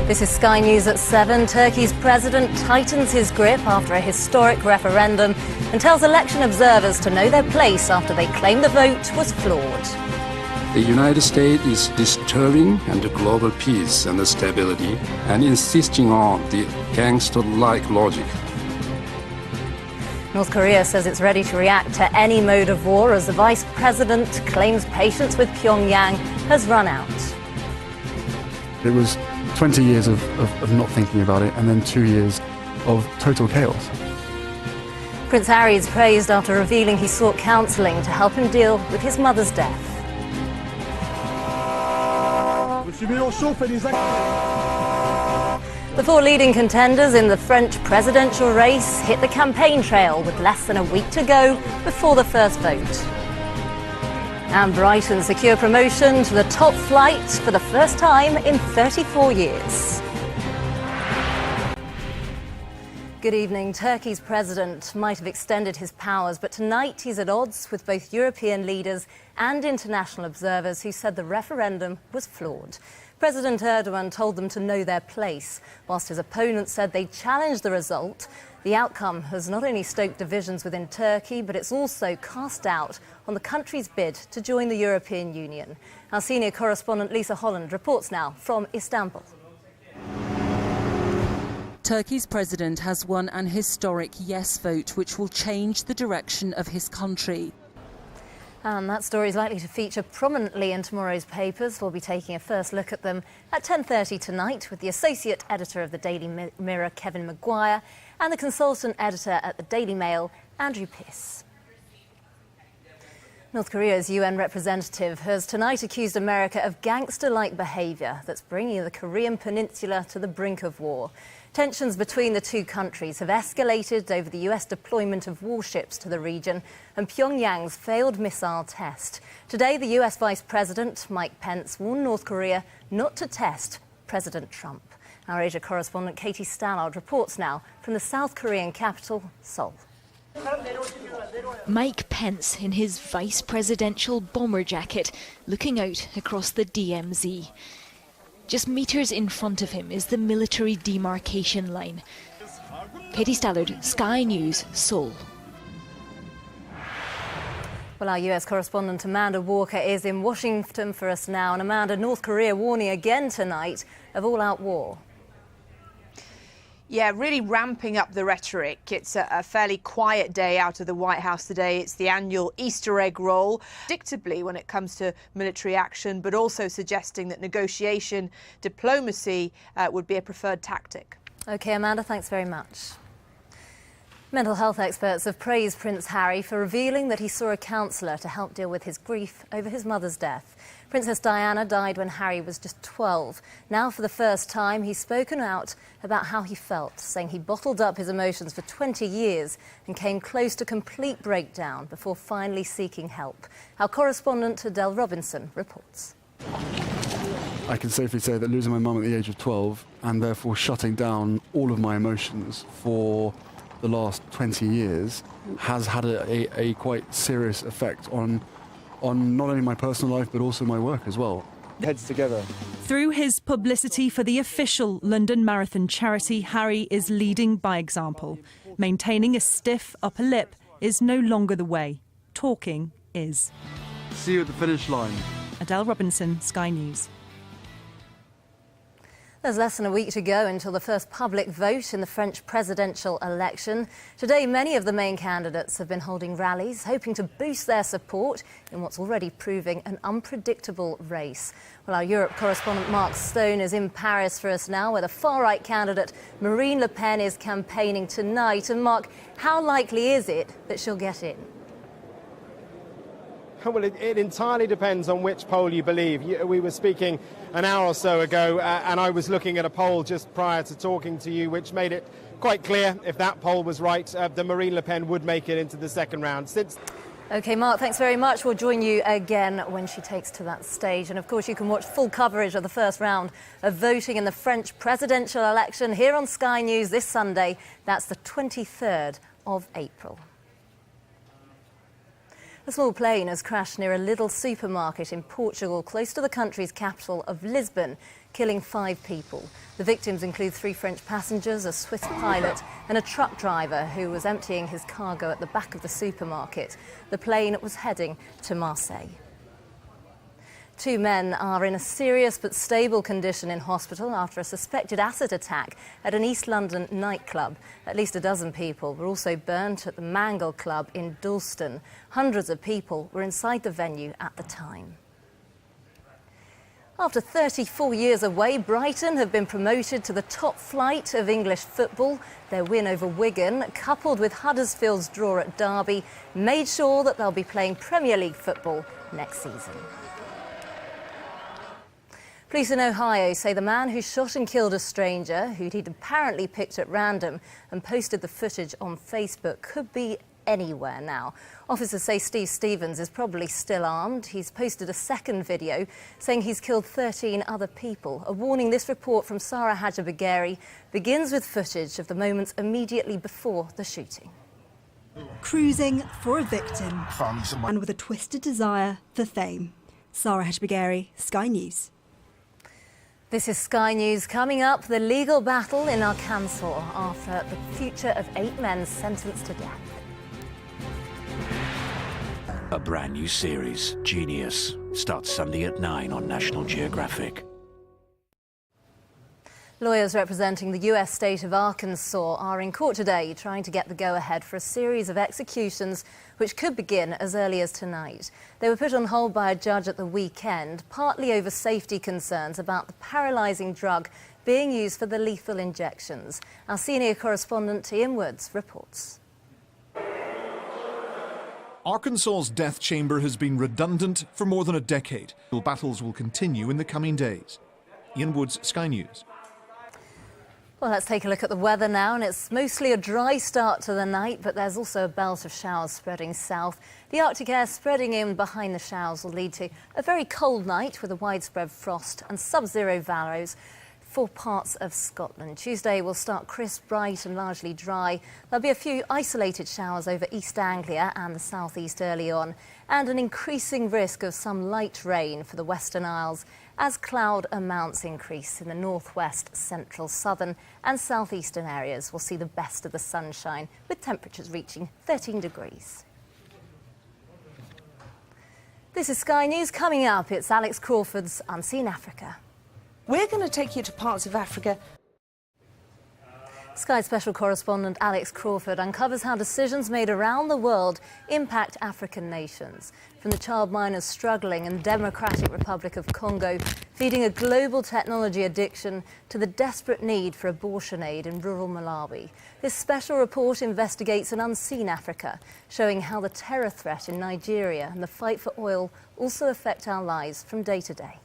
This is Sky News at 7. Turkey's president tightens his grip after a historic referendum and tells election observers to know their place after they claim the vote was flawed. The United States is disturbing and global peace and stability and insisting on the gangster-like logic. North Korea says it's ready to react to any mode of war as the vice president claims patience with Pyongyang has run out. It was 20 years of not thinking about it and then 2 years of total chaos. Prince Harry is praised after revealing he sought counselling to help him deal with his mother's death. The four leading contenders in the French presidential race hit the campaign trail with less than a week to go before the first vote. And Brighton secure promotion to the top flight for the first time in 34 years. Good evening. Turkey's president might have extended his powers, but tonight he's at odds with both European leaders and international observers who said the referendum was flawed. President Erdogan told them to know their place, whilst his opponents said they challenged the result. The outcome has not only stoked divisions within Turkey, but it's also cast doubt on the country's bid to join the European Union. Our senior correspondent Lisa Holland reports now from Istanbul. Turkey's president has won an historic yes vote, which will change the direction of his country. And that story is likely to feature prominently in tomorrow's papers. We'll be taking a first look at them at 10:30 tonight with the associate editor of the Daily Mirror, Kevin Maguire, and the consultant editor at the Daily Mail, Andrew Pierce. North Korea's UN representative has tonight accused America of gangster-like behaviour that's bringing the Korean peninsula to the brink of war. Tensions between the two countries have escalated over the US deployment of warships to the region and Pyongyang's failed missile test. Today, the US Vice President, Mike Pence, warned North Korea not to test President Trump. Our Asia correspondent Katie Stallard reports now from the South Korean capital, Seoul. Mike Pence in his vice presidential bomber jacket, looking out across the DMZ. Just meters in front of him is the military demarcation line. Katie Stallard, Sky News, Seoul. Well, our US correspondent Amanda Walker is in Washington for us now. And Amanda, North Korea warning again tonight of all-out war. Yeah, really ramping up the rhetoric. It's a fairly quiet day out of the White House today. It's the annual Easter egg roll, predictably when it comes to military action, but also suggesting that negotiation, diplomacy would be a preferred tactic. OK, Amanda, thanks very much. Mental health experts have praised Prince Harry for revealing that he saw a counsellor to help deal with his grief over his mother's death. Princess Diana died when Harry was just 12. Now, for the first time, he's spoken out about how he felt, saying he bottled up his emotions for 20 years and came close to complete breakdown before finally seeking help. Our correspondent Adele Robinson reports. I can safely say that losing my mum at the age of 12 and therefore shutting down all of my emotions for the last 20 years has had a quite serious effect on not only my personal life but also my work as well. Heads together. Through his publicity for the official London Marathon charity, Harry is leading by example. Maintaining a stiff upper lip is no longer the way. Talking is. See you at the finish line. Adele Robinson, Sky News. There's less than a week to go until the first public vote in the French presidential election. Today, many of the main candidates have been holding rallies, hoping to boost their support in what's already proving an unpredictable race. Well, our Europe correspondent Mark Stone is in Paris for us now, where the far-right candidate Marine Le Pen is campaigning tonight. And Mark, how likely is it that she'll get in? Well, it entirely depends on which poll you believe. We were speaking an hour or so ago, and I was looking at a poll just prior to talking to you, which made it quite clear, if that poll was right, that Marine Le Pen would make it into the second round. OK, Mark, thanks very much. We'll join you again when she takes to that stage. And, of course, you can watch full coverage of the first round of voting in the French presidential election here on Sky News this Sunday. That's the 23rd of April. A small plane has crashed near a Lidl supermarket in Portugal, close to the country's capital of Lisbon, killing 5 people. The victims include 3 French passengers, a Swiss pilot and a truck driver who was emptying his cargo at the back of the supermarket. The plane was heading to Marseille. 2 men are in a serious but stable condition in hospital after a suspected acid attack at an East London nightclub. At least a dozen people were also burnt at the Mangle Club in Dalston. Hundreds of people were inside the venue at the time. After 34 years away, Brighton have been promoted to the top flight of English football. Their win over Wigan, coupled with Huddersfield's draw at Derby, made sure that they'll be playing Premier League football next season. Police in Ohio say the man who shot and killed a stranger, who he'd apparently picked at random and posted the footage on Facebook, could be anywhere now. Officers say Steve Stevens is probably still armed. He's posted a second video saying he's killed 13 other people. A warning: this report from Sarah Hadjibagheri begins with footage of the moments immediately before the shooting. Cruising for a victim and with a twisted desire for fame. Sarah Hadjibagheri, Sky News. This is Sky News. Coming up, the legal battle in Arkansas after the future of 8 men sentenced to death. A brand new series, Genius, starts Sunday at 9 on National Geographic. Lawyers representing the US state of Arkansas are in court today trying to get the go-ahead for a series of executions which could begin as early as tonight. They were put on hold by a judge at the weekend, partly over safety concerns about the paralysing drug being used for the lethal injections. Our senior correspondent Ian Woods reports. Arkansas's death chamber has been redundant for more than a decade. Battles will continue in the coming days. Ian Woods, Sky News. Well, let's take a look at the weather now, and it's mostly a dry start to the night, but there's also a belt of showers spreading south. The Arctic air spreading in behind the showers will lead to a very cold night with a widespread frost and sub-zero values for parts of Scotland. Tuesday will start crisp, bright and largely dry. There'll be a few isolated showers over East Anglia and the southeast early on, and an increasing risk of some light rain for the Western Isles as cloud amounts increase in the northwest, central, southern and southeastern areas. We'll see the best of the sunshine with temperatures reaching 13 degrees. This is Sky News. Coming up, it's Alex Crawford's Unseen Africa. We're going to take you to parts of Africa. Sky special correspondent Alex Crawford uncovers how decisions made around the world impact African nations. From the child miners struggling in the Democratic Republic of Congo, feeding a global technology addiction, to the desperate need for abortion aid in rural Malawi. This special report investigates an unseen Africa, showing how the terror threat in Nigeria and the fight for oil also affect our lives from day to day.